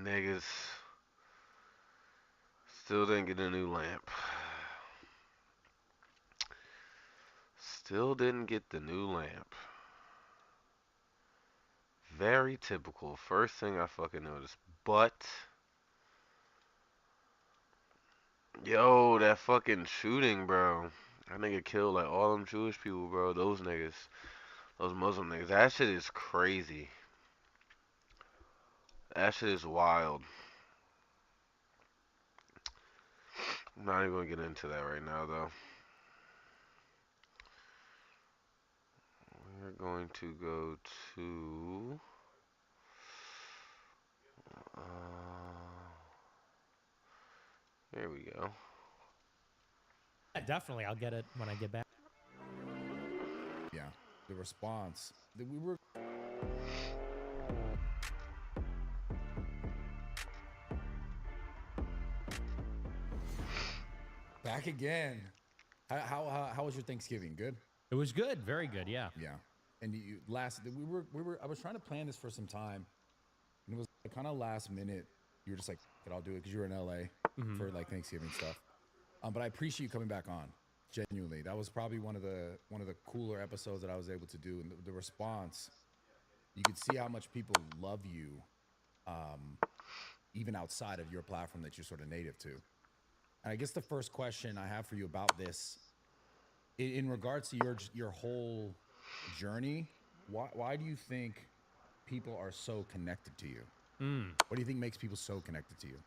Niggas still didn't get a new lamp. Still didn't get the new lamp. Very typical. First thing I fucking noticed. But, yo, that fucking shooting, bro. That nigga killed like all them Jewish people, bro. Those niggas. Those Muslim niggas. That shit is crazy. That shit is wild. I'm not even gonna get into that right now, though. We're going to go to. Here we go. Yeah, definitely. I'll get it when I get back. Yeah, the response that we were. Back again. How was your Thanksgiving? Good. It was good, very good. Yeah. Yeah. And I was trying to plan this for some time, and it was kind of last minute. You were just like, I'll do it because you were in LA for like Thanksgiving stuff. But I appreciate you coming back on. Genuinely, that was probably one of the cooler episodes that I was able to do, and the response, you could see how much people love you, even outside of your platform that you're sort of native to. And I guess the first question I have for you about this, in regards to your whole journey, why do you think people are so connected to you? What do you think makes people so connected to you?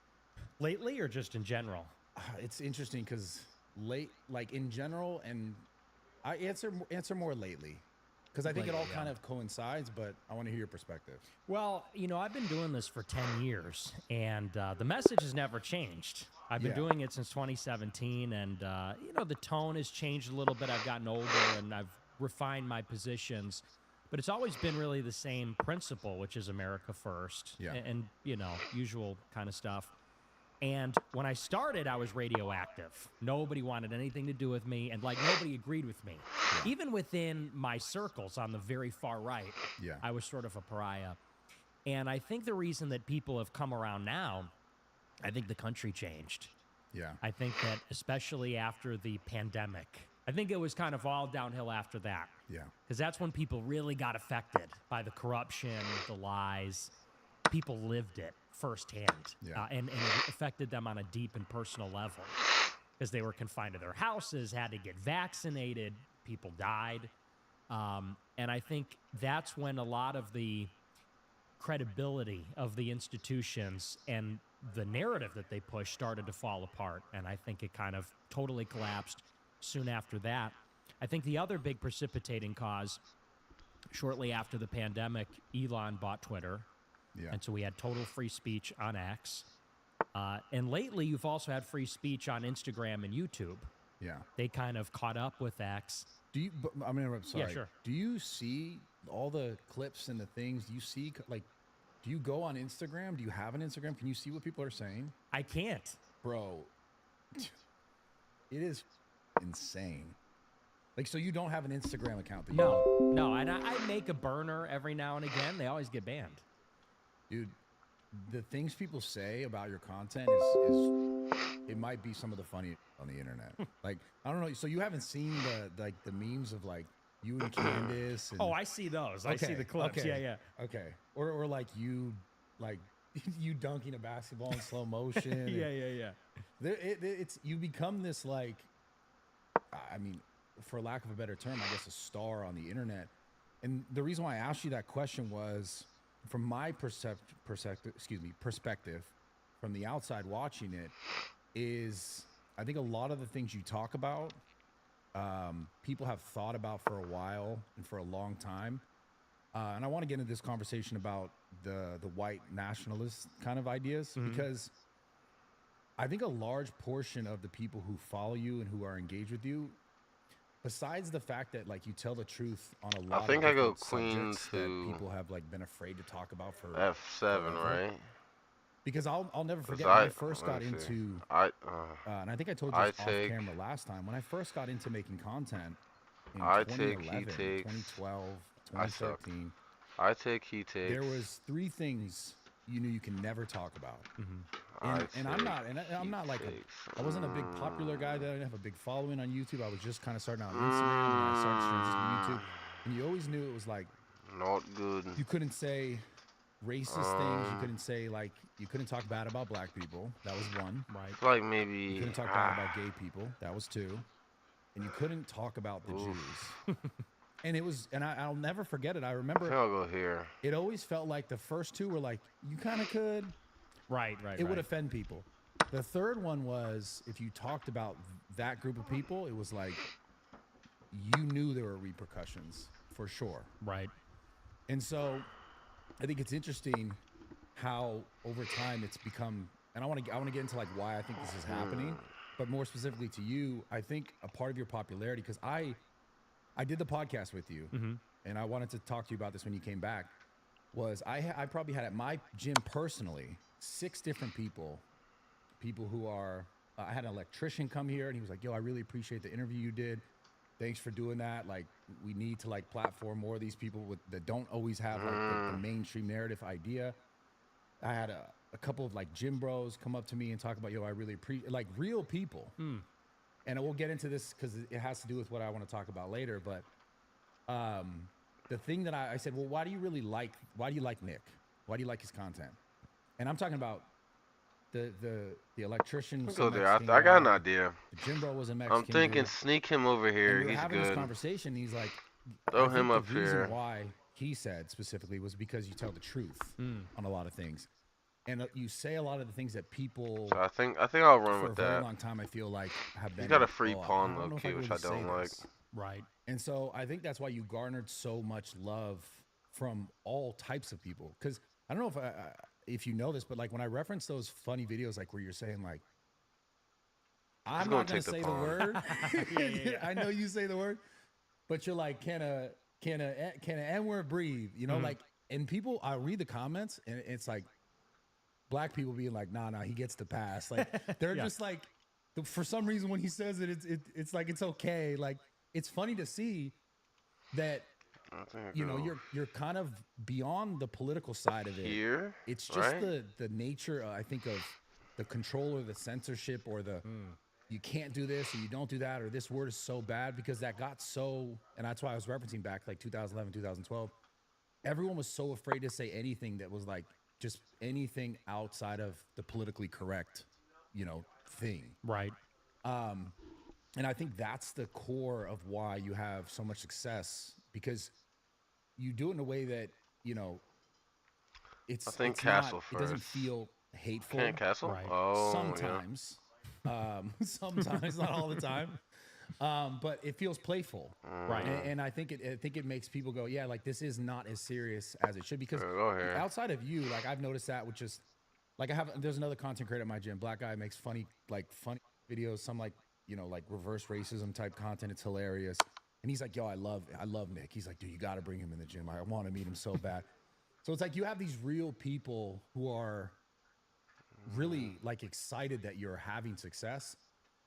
Lately or just in general? It's interesting because like in general, and I answer more lately, because I think it all kind of coincides, but I want to hear your perspective. Well, I've been doing this for 10 years, and the message has never changed. I've been doing it since 2017, and, the tone has changed a little bit. I've gotten older, and I've refined my positions. But it's always been really the same principle, which is America first, and usual kind of stuff. And when I started, I was radioactive. Nobody wanted anything to do with me, and nobody agreed with me. Even within my circles on the very far right, I was sort of a pariah. And I think the reason that people have come around now, I think the country changed. Yeah. I think that especially after the pandemic, I think it was kind of all downhill after that. Yeah. Because that's when people really got affected by the corruption, the lies. People lived it firsthand, and it affected them on a deep and personal level because they were confined to their houses, had to get vaccinated, people died. And I think that's when a lot of the credibility of the institutions and the narrative that they push started to fall apart. And I think it kind of totally collapsed soon after that. I think the other big precipitating cause, shortly after the pandemic, Elon bought Twitter. Yeah. And so we had total free speech on X. And lately, you've also had free speech on Instagram and YouTube. Yeah. They kind of caught up with X. I'm sorry. Yeah, sure. Do you see all the clips and the things? Do you see, do you go on Instagram? Do you have an Instagram? Can you see what people are saying? I can't. Bro, it is insane. So you don't have an Instagram account that you No. And I make a burner every now and again. They always get banned. Dude, the things people say about your content is it might be some of the funniest on the internet. I don't know. So you haven't seen the memes of you and Candace? And, I see those. I see the clips. Okay, Yeah. Okay. Or you you dunking a basketball in slow motion. Yeah. It's you become this for lack of a better term, I guess a star on the internet. And the reason why I asked you that question was, from my perspective, from the outside watching it, is I think a lot of the things you talk about, people have thought about for a while and for a long time. And I want to get into this conversation about the white nationalist kind of ideas, because I think a large portion of the people who follow you and who are engaged with you, besides the fact that you tell the truth on a lot I think of I go different queen subjects to that people have been afraid to talk about for F7, right? Because I'll never forget when I first got into and I think I told you this off camera last time, when I first got into making content in 2011, 2012, 2013. I take, he takes. There was three things you knew you can never talk about. Mm-hmm. And I'm not like I wasn't a big popular guy. That I didn't have a big following on YouTube. I was just kind of starting out on Instagram, and I started to transition to YouTube. And you always knew it was like not good. you couldn't say racist things. You couldn't say like you couldn't talk bad about black people. That was one. Right. Like maybe You couldn't talk bad about gay people. That was two. And you couldn't talk about the Jews. And it was, and I'll never forget it. I remember I'll go here. it always felt like the first two were like, you kind of could. Right. It would offend people. The third one was if you talked about that group of people, it was like you knew there were repercussions for sure. Right. And so I think it's interesting how over time it's become, and I want to get into like why I think this is happening, but more specifically to you, I think a part of your popularity, because I did the podcast with you, and I wanted to talk to you about this when you came back, was I probably had at my gym personally 6 different people who are, I had an electrician come here, and he was like, yo, I really appreciate the interview you did. Thanks for doing that. Like, we need to like platform more of these people that don't always have like the mainstream narrative idea. I had a couple of like gym bros come up to me and talk about, yo, I really appreciate, like real people. And we'll get into this because it has to do with what I want to talk about later. But the thing that I said, well, why do you like Nick? Why do you like his content? And I'm talking about the electrician. Go there. I got an idea. The gym bro was a Mexican. I'm thinking dude. sneak him over here. And we were He's having good. this conversation. He's like, Throw I think him up the reason here. why he said specifically was because you tell the truth on a lot of things. And you say a lot of the things that people. So I think I'll run for with a very that. long time, I feel like have been. He's got a free oh, pawn I don't know low if key, can which I really don't say like. this. Right. And so I think that's why you garnered so much love from all types of people. Because I don't know if you know this, but like when I reference those funny videos, like where you're saying like, I'm not going to say the word. I know you say the word, but you're like, can a N-word breathe? You know, like, and people, I read the comments and it's like black people being like, nah, he gets the pass. Like they're just like, for some reason when he says it, it's like, it's okay. Like, it's funny to see that, you know, you're kind of beyond the political side of it. Here, it's just right? the nature, I think, of the control or the censorship or the you can't do this or you don't do that or this word is so bad, because that got so, and that's why I was referencing back like 2011, 2012. Everyone was so afraid to say anything that was like just anything outside of the politically correct, you know, thing. Right. And I think that's the core of why you have so much success, because you do it in a way that, you know, it's, I think it's Castle not, first. it doesn't feel hateful. Can't Castle? Right. Oh, Sometimes. Sometimes, not all the time. But it feels playful. Right. And I think it makes people go, yeah, like this is not as serious as it should, because Go here. outside of you, like I've noticed that, which is like there's another content creator at my gym, black guy, makes funny videos, some like, you know, like reverse racism type content. It's hilarious. And he's like, yo, I love Nick. He's like, dude, you got to bring him in the gym. I want to meet him so bad. So it's like you have these real people who are really like excited that you're having success.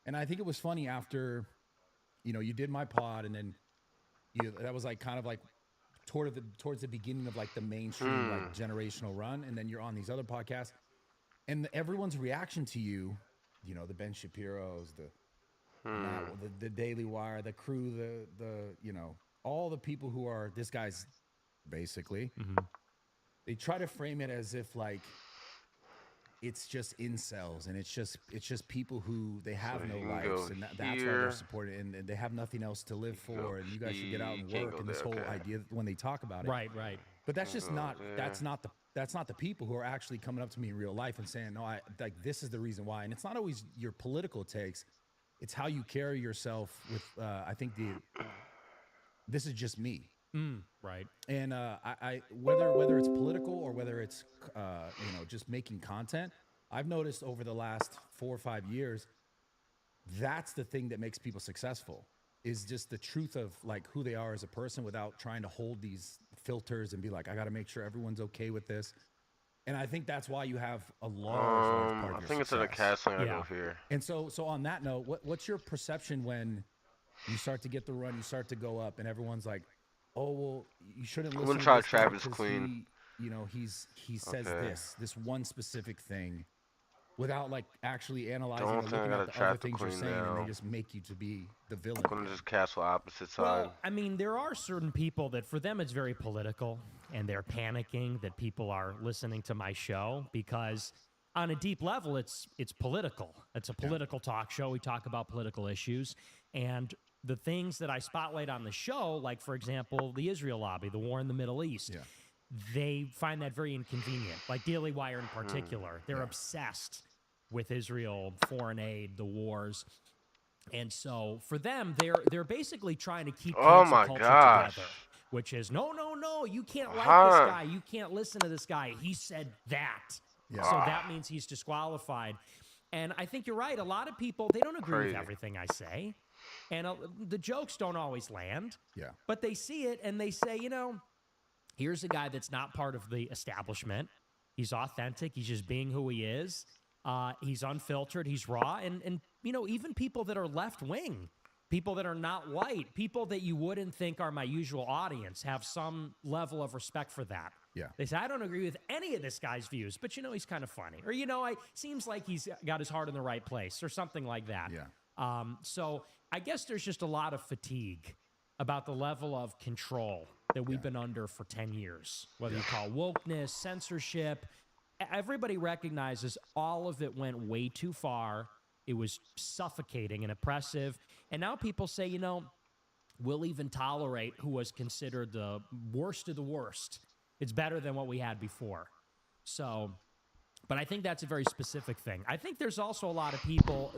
And I think it was funny after, you know, you did my pod, and then that was like kind of like towards the beginning of like the mainstream like generational run, and then you're on these other podcasts, and everyone's reaction to you, you know, the Ben Shapiro's, the Daily Wire, the crew, the you know, all the people who are this guy's basically, they try to frame it as if like it's just incels, and it's just people who they have no lives, and that's why they're supported, and they have nothing else to live for, and you guys should get out and work, and this whole idea when they talk about it. Right. But that's just not that's not the people who are actually coming up to me in real life and saying, no, I like this is the reason why. And it's not always your political takes, it's how you carry yourself with I think this is just me. Right. And I whether it's political or whether it's you know, just making content, I've noticed over the last 4 or 5 years, that's the thing that makes people successful, is just the truth of like who they are as a person without trying to hold these filters and be like, I got to make sure everyone's okay with this. And I think that's why you have a large part of your I think it's in a success. castle. I go here. And so on that note, what's your perception when you start to get the run, you start to go up, and everyone's like, oh, well, you shouldn't listen gonna to try this guy Travis 'cause Queen. he says Okay. this one specific thing without like actually analyzing Don't or think I looking gotta at the other trap the things you're queen saying, and they now. just make you to be the villain I'm gonna again. just castle opposite side. Well, I mean, there are certain people that for them it's very political and they're panicking that people are listening to my show because on a deep level it's political. It's a political talk show. We talk about political issues and the things that I spotlight on the show, like for example, the Israel lobby, the war in the Middle East, Yeah. they find that very inconvenient. Like Daily Wire in particular, they're Yeah. obsessed with Israel, foreign aid, the wars. And so for them, they're basically trying to keep Oh cancel my culture gosh. together, which is no, you can't like this Huh? guy, you can't listen to this guy. He said that. Yeah. So Ah, that means he's disqualified. And I think you're right. A lot of people, they don't agree with crazy. everything I say. And the jokes don't always land, Yeah. but they see it and they say, here's a guy that's not part of the establishment. He's authentic. He's just being who he is. He's unfiltered. He's raw. And even people that are left wing, people that are not white, people that you wouldn't think are my usual audience, have some level of respect for that. Yeah. They say, I don't agree with any of this guy's views, but he's kind of funny. Or, seems like he's got his heart in the right place or something like that. Yeah. So I guess there's just a lot of fatigue about the level of control that we've been under for 10 years, whether you call wokeness, censorship. Everybody recognizes all of it went way too far. It was suffocating and oppressive. And now people say, we'll even tolerate who was considered the worst of the worst. It's better than what we had before. So, but I think that's a very specific thing. I think there's also a lot of people,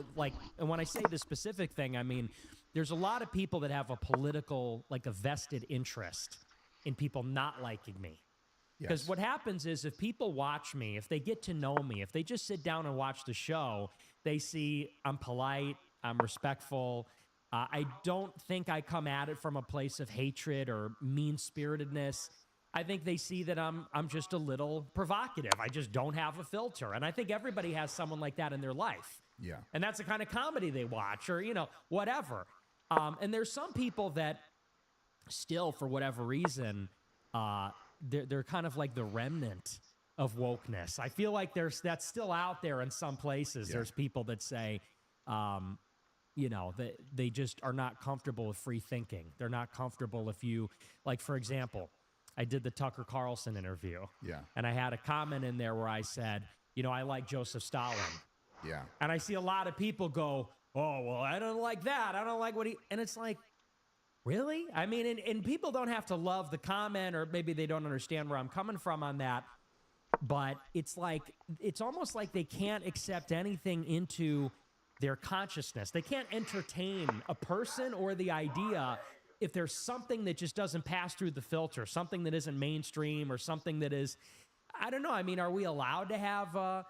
and when I say the specific thing, I mean, there's a lot of people that have a political, a vested interest in people not liking me. Because Yes. what happens is if people watch me, if they get to know me, if they just sit down and watch the show, they see I'm polite, I'm respectful. I don't think I come at it from a place of hatred or mean-spiritedness. I think they see that I'm just a little provocative. I just don't have a filter. And I think everybody has someone like that in their life. Yeah. And that's the kind of comedy they watch or, whatever. And there's some people that still, for whatever reason, they're kind of like the remnant of wokeness. I feel like that's still out there in some places. Yeah. There's people that say, that they just are not comfortable with free thinking. They're not comfortable if you, like, for example, I did the Tucker Carlson interview. Yeah. And I had a comment in there where I said, I like Joseph Stalin. Yeah. And I see a lot of people go, oh, well, I don't like that. I don't like what he... And it's like, really? I mean, and people don't have to love the comment or maybe they don't understand where I'm coming from on that. But it's almost like they can't accept anything into their consciousness. They can't entertain a person or the idea if there's something that just doesn't pass through the filter, something that isn't mainstream or something that is, I don't know. I mean, are we allowed to have a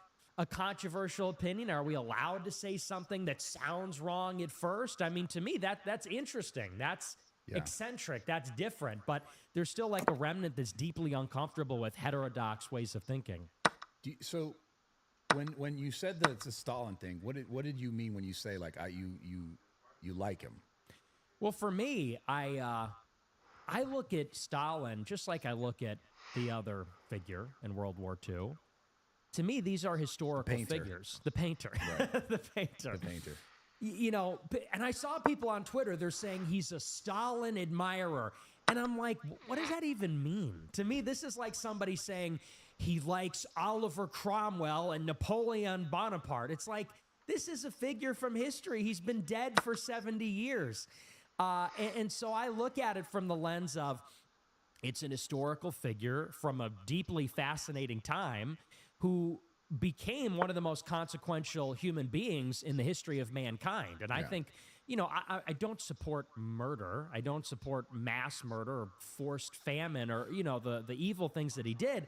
controversial opinion? Are we allowed to say something that sounds wrong at first? I mean, to me, that's interesting. That's eccentric. That's different. But there's still like a remnant that's deeply uncomfortable with heterodox ways of thinking. So when you said that it's a Stalin thing, what did you mean when you say like you like him? Well, for me, I look at Stalin just like I look at the other figure in World War II. To me, these are historical figures. The painter. Right. The painter. The painter. And I saw people on Twitter, they're saying he's a Stalin admirer. And I'm like, what does that even mean? To me, this is like somebody saying he likes Oliver Cromwell and Napoleon Bonaparte. It's like, this is a figure from history. He's been dead for 70 years. And so I look at it from the lens of it's an historical figure from a deeply fascinating time who became one of the most consequential human beings in the history of mankind. And I think, I don't support murder. I don't support mass murder or forced famine or, the evil things that he did.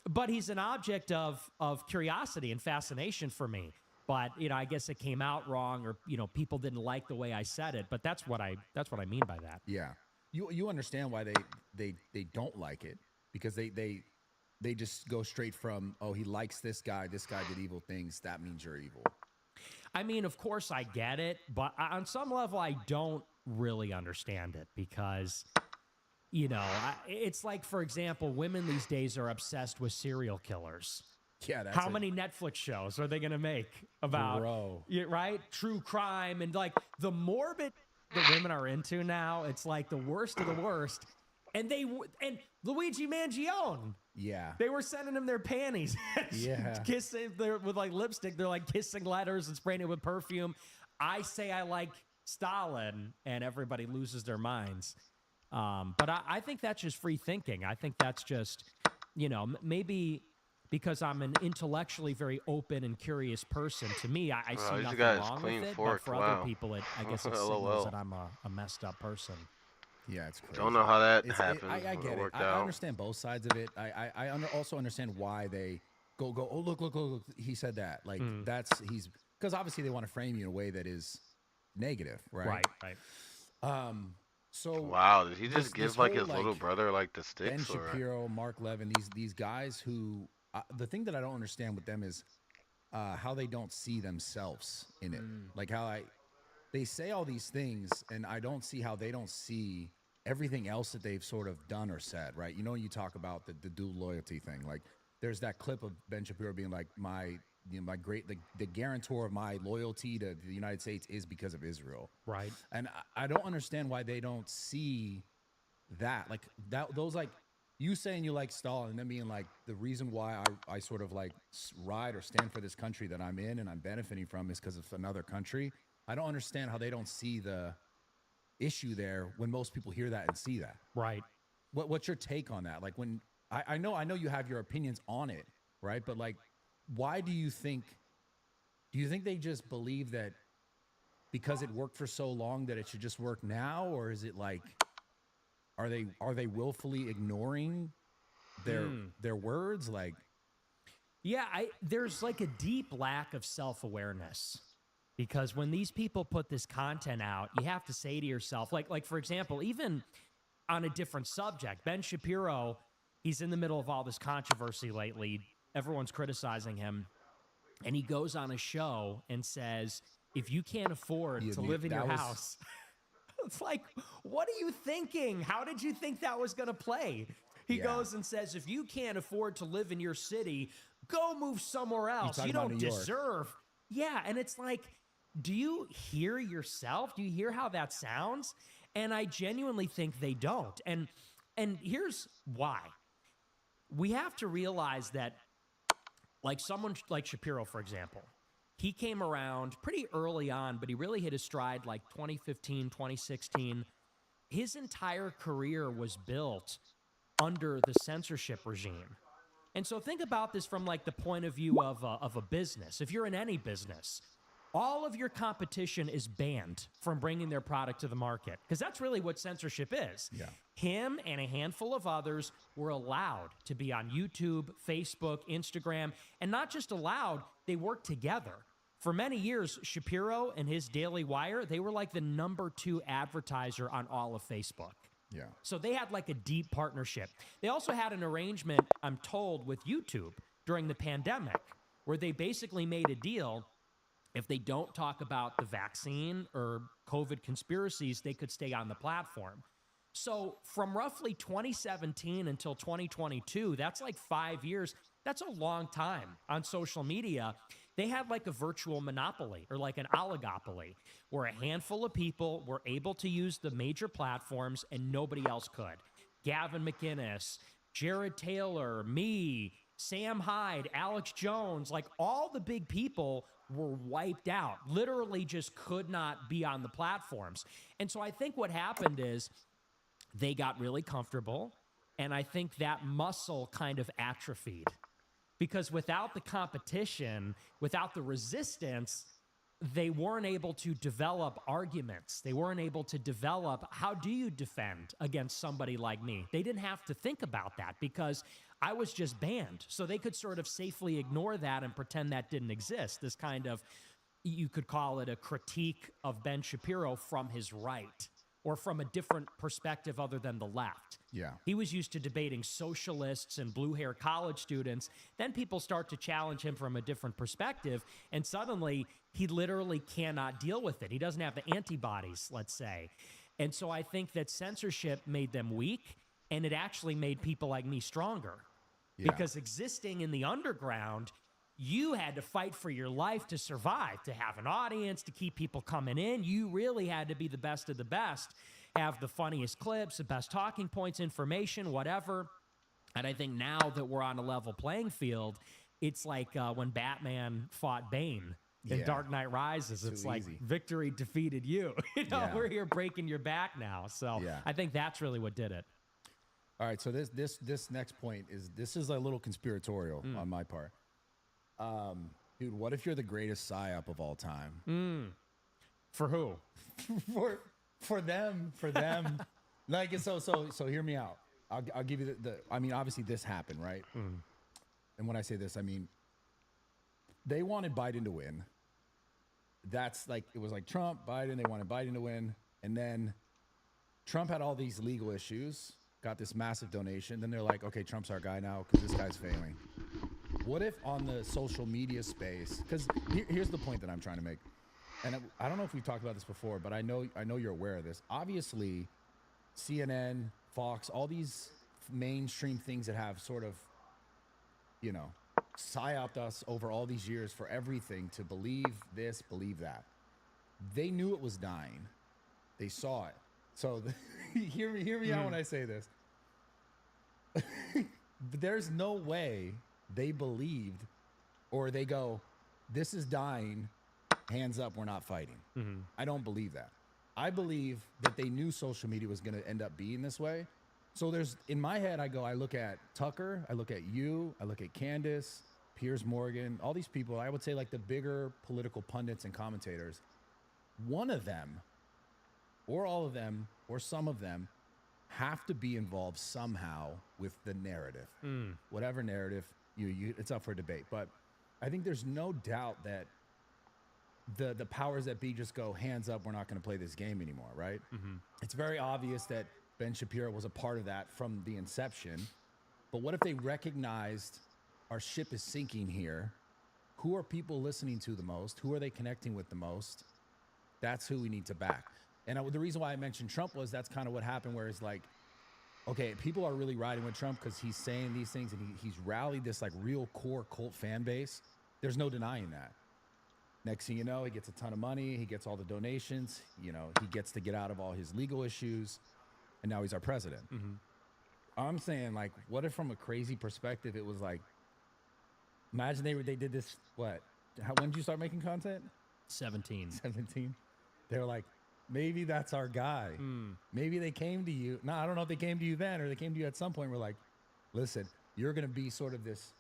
But he's an object of curiosity and fascination for me. But, I guess it came out wrong or, people didn't like the way I said it. But that's what I mean by that. Yeah. You understand why they don't like it, because they just go straight from, oh, he likes this guy did evil things, that means you're evil. I mean, of course I get it, but on some level I don't really understand it because you know, it's like, for example, women these days are obsessed with serial killers. Yeah, that's How many Netflix shows are they going to make about, Bro. right? True crime and like the morbid that women are into now. It's like the worst of the worst. And and Luigi Mangione, Yeah. they were sending him their panties, Yeah. kissing with like lipstick. They're like kissing letters and spraying it with perfume. I say I like Stalin, and everybody loses their minds. But I think that's just free thinking. I think that's just, maybe because I'm an intellectually very open and curious person. To me, I see This nothing guy is wrong clean with it. But forked. for Wow. other people, I guess it LOL. signals that I'm a messed up person. Yeah, it's crazy. Don't know how that It's, happened. I get it. Worked I out. understand both sides of it. Also understand why they go. Oh, look. He said that. Like he's because obviously they want to frame you in a way that is negative, right? Right. So Wow, did he just this give like whole, his little brother like the Ben sticks or? Shapiro, Mark Levin, these guys who the thing that I don't understand with them is how they don't see themselves in it. Like how they say all these things, and I don't see how they don't see everything else that they've sort of done or said, right? You know, you talk about the dual loyalty thing. Like, there's that clip of Ben Shapiro being like, the guarantor of my loyalty to the United States is because of Israel. Right. And I don't understand why they don't see that. Like, those, like, you saying you like Stalin and then being like, the reason why I sort of like ride or stand for this country that I'm in and I'm benefiting from is because of another country. I don't understand how they don't see the issue there when most people hear that and see that. Right. What's your take on that? Like, when I know you have your opinions on it, right? But like, why do you think they just believe that because it worked for so long that it should just work now? Or is it like, are they willfully ignoring their words? Like, Yeah, there's like a deep lack of self-awareness. Because when these people put this content out, you have to say to yourself, like for example, even on a different subject, Ben Shapiro, he's in the middle of all this controversy lately. Everyone's criticizing him. And he goes on a show and says, if you can't afford to live in your house, it's like, what are you thinking? How did you think that was going to play? He goes and says, if you can't afford to live in your city, go move somewhere else. You don't deserve. Yeah, and it's like, do you hear yourself? Do you hear how that sounds? And I genuinely think they don't. And here's why. We have to realize that, like someone like Shapiro, for example, he came around pretty early on, but he really hit his stride like 2015, 2016. His entire career was built under the censorship regime. And so think about this from like the point of view of a business. If you're in any business, all of your competition is banned from bringing their product to the market, because that's really what censorship is. Yeah. Him and a handful of others were allowed to be on YouTube, Facebook, Instagram, and not just allowed, they worked together. For many years, Shapiro and his Daily Wire, they were like the #2 advertiser on all of Facebook. yeah. So they had like a deep partnership. They also had an arrangement, I'm told, with YouTube during the pandemic, where they basically made a deal. If they don't talk about the vaccine or COVID conspiracies, they could stay on the platform. So from roughly 2017 until 2022, that's like 5 years. That's a long time on social media. They had like a virtual monopoly or like an oligopoly where a handful of people were able to use the major platforms and nobody else could. Gavin McInnes, Jared Taylor, me, Sam Hyde, Alex Jones, like all the big people were wiped out, literally just could not be on the platforms. And so I think what happened is they got really comfortable, and I think that muscle kind of atrophied. Because without the competition, without the resistance, they weren't able to develop arguments. They weren't able to develop, how do you defend against somebody like me? They didn't have to think about that because I was just banned. So they could sort of safely ignore that and pretend that didn't exist. This kind of, you could call it a critique of Ben Shapiro from his right or from a different perspective other than the left. Yeah. He was used to debating socialists and blue-hair college students. Then people start to challenge him from a different perspective, and suddenly he literally cannot deal with it. He doesn't have the antibodies, let's say. And so I think that censorship made them weak. And it actually made people like me stronger. Yeah. Because existing in the underground, you had to fight for your life to survive, to have an audience, to keep people coming in. You really had to be the best of the best, have the funniest clips, the best talking points, information, whatever. And I think now that we're on a level playing field, it's like when Batman fought Bane in Yeah. Dark Knight Rises. It's Too like easy. victory defeated you. Yeah. We're here breaking your back now. So Yeah. I think that's really what did it. All right, so this next point is a little conspiratorial on my part. Dude, what if you're the greatest psyop of all time? For who? for them. Like so hear me out. I'll give you the I mean, obviously this happened, right? And when I say this, I mean they wanted Biden to win. That's like it was like Trump, Biden, they wanted Biden to win, and then Trump had all these legal issues. Got this massive donation. Then they're like, okay, Trump's our guy now because this guy's failing. What if on the social media space, because here's the point that I'm trying to make. And I don't know if we've talked about this before, but I know you're aware of this. Obviously, CNN, Fox, all these mainstream things that have sort of, psyoped us over all these years for everything to believe this, believe that. They knew it was dying. They saw it. So hear me out when I say this. There's no way they believed or they go, this is dying, hands up, we're not fighting. I don't believe that. I believe that they knew social media was going to end up being this way. So in my head, I look at Tucker, I look at you, I look at Candace, Piers Morgan, all these people, I would say like the bigger political pundits and commentators. One of them or all of them, or some of them, have to be involved somehow with the narrative. Whatever narrative, it's up for debate. But I think there's no doubt that the powers that be just go, hands up, we're not going to play this game anymore, right? It's very obvious that Ben Shapiro was a part of that from the inception. But what if they recognized our ship is sinking here? Who are people listening to the most? Who are they connecting with the most? That's who we need to back. And the reason why I mentioned Trump was that's kind of what happened, where it's like, okay, people are really riding with Trump because he's saying these things and he's rallied this like real core cult fan base. There's no denying that. Next thing you know, he gets a ton of money. He gets all the donations. He gets to get out of all his legal issues. And now he's our president. I'm saying, like, what if from a crazy perspective, it was like, imagine they did this, when did you start making content? 17. 17. They were like, maybe that's our guy. Maybe they came to you. No, I don't know if they came to you then or they came to you at some point. We're like, listen, you're going to be sort of this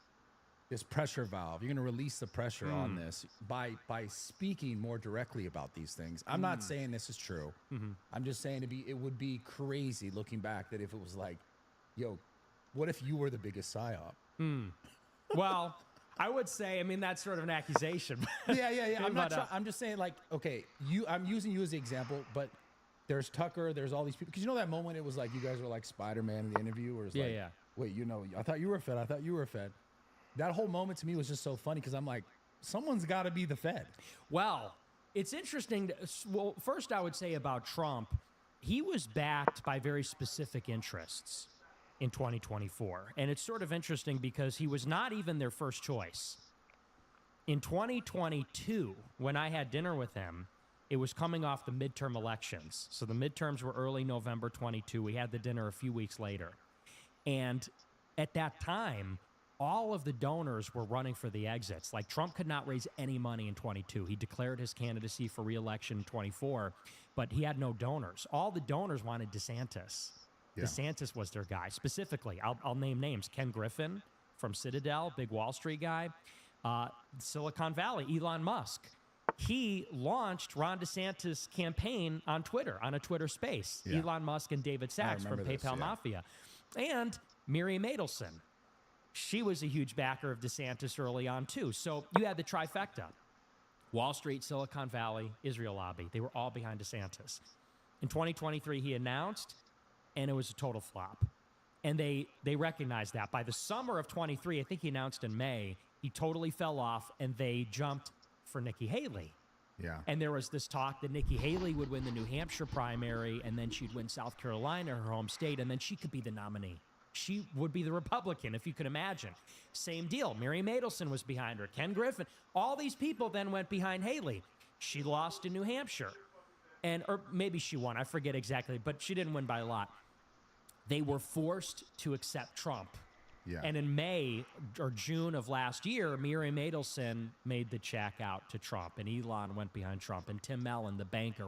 pressure valve. You're going to release the pressure on this by speaking more directly about these things. I'm not saying this is true. I'm just saying it would be crazy looking back that if it was like, yo, what if you were the biggest psyop? Well, I would say, I mean, that's sort of an accusation. Yeah. I'm just saying, like, okay, I'm using you as the example, but there's Tucker, there's all these people. Because you know that moment it was like you guys were like Spider-Man in the interview where it's like, wait, I thought you were Fed. I thought you were Fed. That whole moment to me was just so funny because I'm like, someone's got to be the Fed. Well, it's interesting. Well, first I would say about Trump, he was backed by very specific interests in 2024. And it's sort of interesting because he was not even their first choice. In 2022, when I had dinner with him, it was coming off the midterm elections. So the midterms were early November 22. We had the dinner a few weeks later. And at that time, all of the donors were running for the exits. Like, Trump could not raise any money in 22. He declared his candidacy for re-election in 24, but he had no donors. All the donors wanted DeSantis. Yeah. DeSantis was their guy. Specifically, I'll name names. Ken Griffin from Citadel, big Wall Street guy. Silicon Valley, Elon Musk. He launched Ron DeSantis' campaign on Twitter, on a Twitter space. Yeah. Elon Musk and David Sachs from PayPal Mafia. And Miriam Adelson. She was a huge backer of DeSantis early on, too. So you had the trifecta. Wall Street, Silicon Valley, Israel lobby. They were all behind DeSantis. In 2023, he announced, and it was a total flop. And they recognized that. By the summer of 23, I think he announced in May, he totally fell off, and they jumped for Nikki Haley. Yeah. And there was this talk that Nikki Haley would win the New Hampshire primary, and then she'd win South Carolina, her home state, and then she could be the nominee. She would be the Republican, if you could imagine. Same deal. Mary Madelson was behind her. Ken Griffin. All these people then went behind Haley. She lost in New Hampshire. Or maybe she won. I forget exactly, but she didn't win by a lot. They were forced to accept Trump. Yeah. And in May or June of last year, Mary Madelson made the check out to Trump, and Elon went behind Trump, and Tim Mellon, the banker,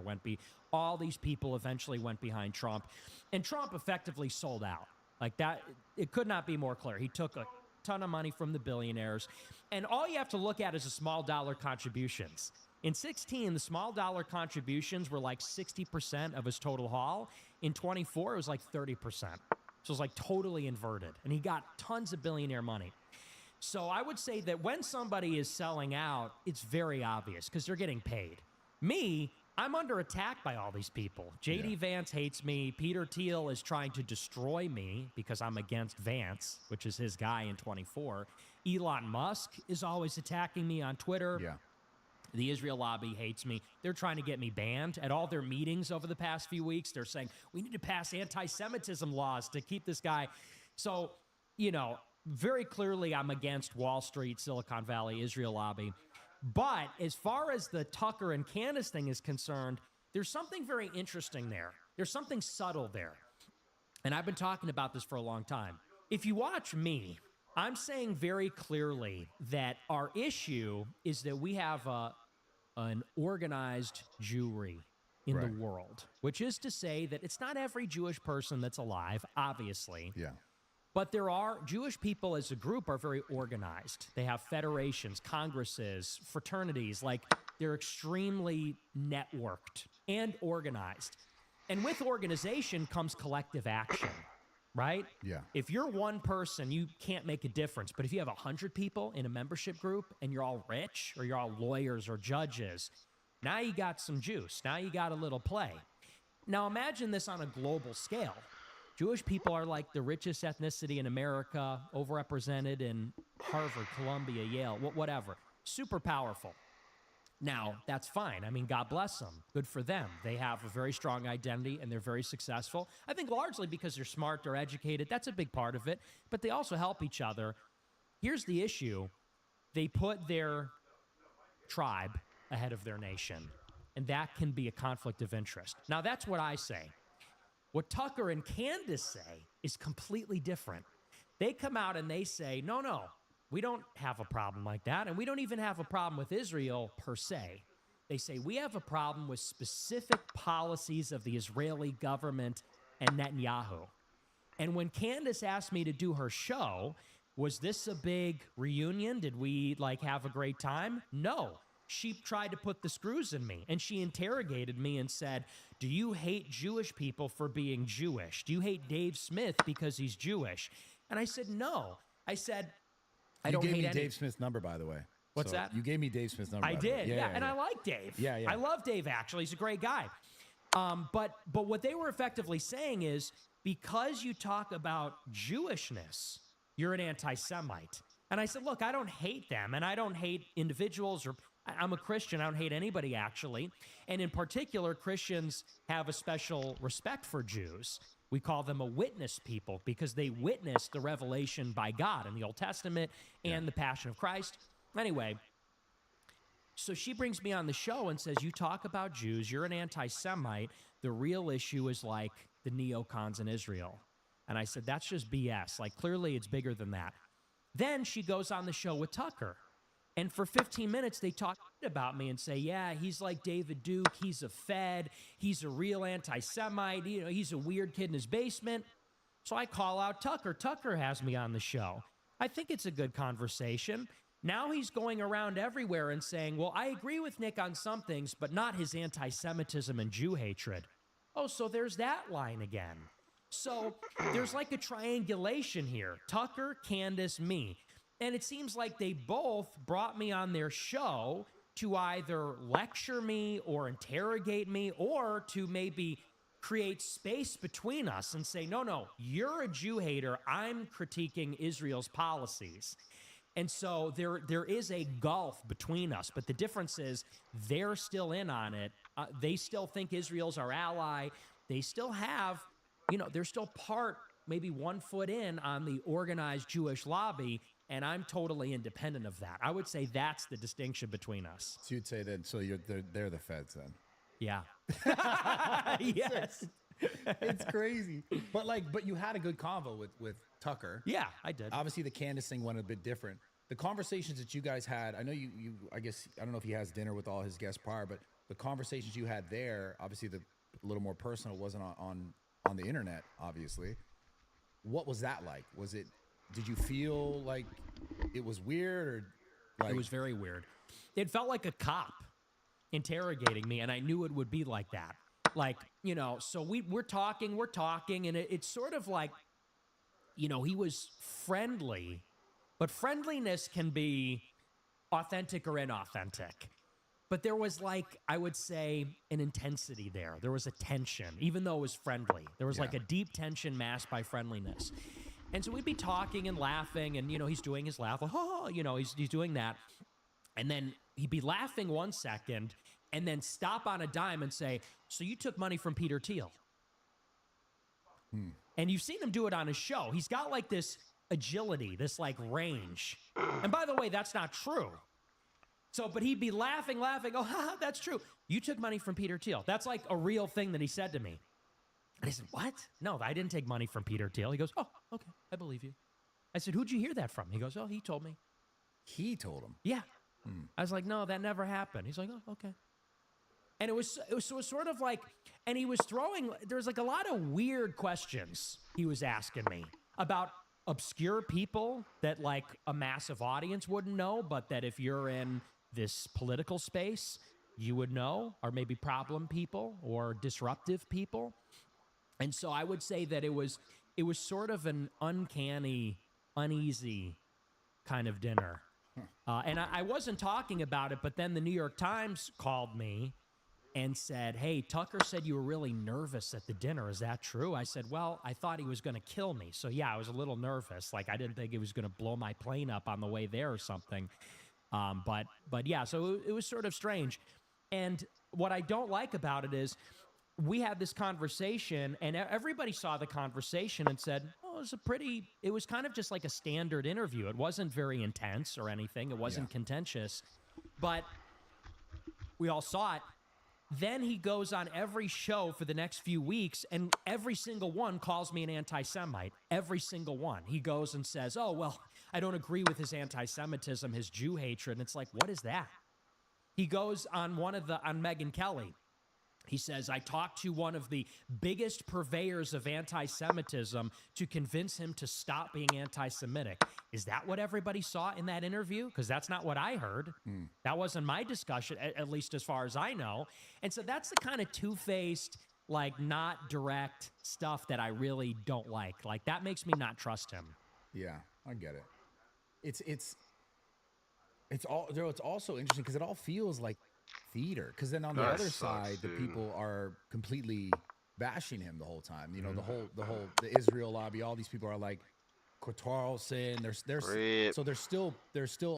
all these people eventually went behind Trump, and Trump effectively sold out. Like that, it could not be more clear. He took a ton of money from the billionaires, and all you have to look at is the small dollar contributions. In 16, the small dollar contributions were like 60% of his total haul. In 24, it was like 30%. So it was like totally inverted. And he got tons of billionaire money. So I would say that when somebody is selling out, it's very obvious because they're getting paid. Me, I'm under attack by all these people. J.D. Vance hates me. Peter Thiel is trying to destroy me because I'm against Vance, which is his guy in 24. Elon Musk is always attacking me on Twitter. Yeah. The Israel lobby hates me. They're trying to get me banned. At all their meetings over the past few weeks, they're saying, we need to pass anti-Semitism laws to keep this guy. So, very clearly I'm against Wall Street, Silicon Valley, Israel lobby. But as far as the Tucker and Candace thing is concerned, there's something very interesting there. There's something subtle there. And I've been talking about this for a long time. If you watch me, I'm saying very clearly that our issue is that we have an organized Jewry in the world, which is to say that it's not every Jewish person that's alive, obviously. Yeah. But there are Jewish people as a group are very organized. They have federations, congresses, fraternities, like they're extremely networked and organized. And with organization comes collective action, right? Yeah. If you're one person, you can't make a difference. But if you have 100 people in a membership group and you're all rich or you're all lawyers or judges, now you got some juice. Now you got a little play. Now imagine this on a global scale. Jewish people are like the richest ethnicity in America, overrepresented in Harvard, Columbia, Yale, whatever. Super powerful. Now, that's fine. I mean, God bless them. Good for them. They have a very strong identity, and they're very successful. I think largely because they're smart, they're educated. That's a big part of it. But they also help each other. Here's the issue. They put their tribe ahead of their nation, and that can be a conflict of interest. Now, that's what I say. What Tucker and Candace say is completely different. They come out and they say, no, we don't have a problem like that, and we don't even have a problem with Israel per se. They say we have a problem with specific policies of the Israeli government and Netanyahu. And when Candace asked me to do her show, was this a big reunion? Did we have a great time? No. She tried to put the screws in me, and she interrogated me and said, do you hate Jewish people for being Jewish? Do you hate Dave Smith because he's Jewish? And I said, no. I said, I don't hate You gave me any. Dave Smith's number, by the way. What's that? You gave me Dave Smith's number. I did, yeah. And I like Dave. Yeah. I love Dave, actually. He's a great guy. But what they were effectively saying is, because you talk about Jewishness, you're an anti-Semite. And I said, look, I don't hate them, and I don't hate individuals, or I'm a Christian. I don't hate anybody, actually. And in particular, Christians have a special respect for Jews. We call them a witness people because they witnessed the revelation by God in the Old Testament and the Passion of Christ. Anyway, so she brings me on the show and says, you talk about Jews, you're an anti-Semite. The real issue is like the neocons in Israel. And I said, that's just BS. Clearly it's bigger than that. Then she goes on the show with Tucker. And for 15 minutes, they talk about me and say, yeah, he's like David Duke. He's a Fed. He's a real anti-Semite. He's a weird kid in his basement. So I call out Tucker. Tucker has me on the show. I think it's a good conversation. Now he's going around everywhere and saying, well, I agree with Nick on some things, but not his anti-Semitism and Jew hatred. Oh, so there's that line again. So there's like a triangulation here. Tucker, Candace, me. And it seems like they both brought me on their show to either lecture me or interrogate me or to maybe create space between us and say, no, you're a Jew hater. I'm critiquing Israel's policies. And so there is a gulf between us, but the difference is they're still in on it. They still think Israel's our ally. They still have, they're still part, maybe 1 foot in on the organized Jewish lobby, and I'm totally independent of that. I would say that's the distinction between us. So you'd say that. So they're the feds then. Yeah. Yes. It's crazy. But you had a good convo with Tucker. Yeah, I did. Obviously, the Candace thing went a bit different. The conversations that you guys had, I know I guess, I don't know if he has dinner with all his guests prior, but the conversations you had there, obviously a little more personal, wasn't on the internet, obviously. What was that like? Did you feel like it was weird or like? It was very weird. It felt like a cop interrogating me, and I knew it would be like that. Like, so we're talking, and it's sort of like, he was friendly, but friendliness can be authentic or inauthentic. But there was, like, I would say, an intensity there. There was a tension, even though it was friendly. There was like a deep tension masked by friendliness. And so we'd be talking and laughing, and, he's doing his laugh, like, oh, he's doing that. And then he'd be laughing 1 second and then stop on a dime and say, so you took money from Peter Thiel. And you've seen him do it on his show. He's got like this agility, this like range. And by the way, that's not true. So, but he'd be laughing, oh, haha, that's true. You took money from Peter Thiel. That's like a real thing that he said to me. And I said, what? No, I didn't take money from Peter Thiel. He goes, oh, okay, I believe you. I said, who'd you hear that from? He goes, oh, he told me. He told him? Yeah. I was like, no, that never happened. He's like, oh, okay. And it was sort of like, and he was there was like a lot of weird questions he was asking me about obscure people that like a massive audience wouldn't know, but that if you're in this political space, you would know, or maybe problem people or disruptive people. And so I would say that it was sort of an uncanny, uneasy kind of dinner. And I wasn't talking about it, but then the New York Times called me and said, hey, Tucker said you were really nervous at the dinner. Is that true? I said, well, I thought he was going to kill me. So, yeah, I was a little nervous. Like, I didn't think he was going to blow my plane up on the way there or something. But yeah, so it was sort of strange. And what I don't like about it is we had this conversation, and everybody saw the conversation and said, oh, it was kind of just like a standard interview. It wasn't very intense or anything. It wasn't contentious. But we all saw it. Then he goes on every show for the next few weeks, and every single one calls me an anti-Semite. Every single one. He goes and says, oh, well, I don't agree with his anti-Semitism, his Jew hatred. And it's like, what is that? He goes on on Megyn Kelly. He says, I talked to one of the biggest purveyors of anti-Semitism to convince him to stop being anti-Semitic. Is that what everybody saw in that interview? Because that's not what I heard. That wasn't my discussion, at least as far as I know. And so that's the kind of two-faced, like, not direct stuff that I really don't like. Like, that makes me not trust him. Yeah, I get it. It's also interesting because it all feels like theater. Because then on the other side, the people are completely bashing him the whole time. You know, the Israel lobby. All these people are like, Carlson. They're still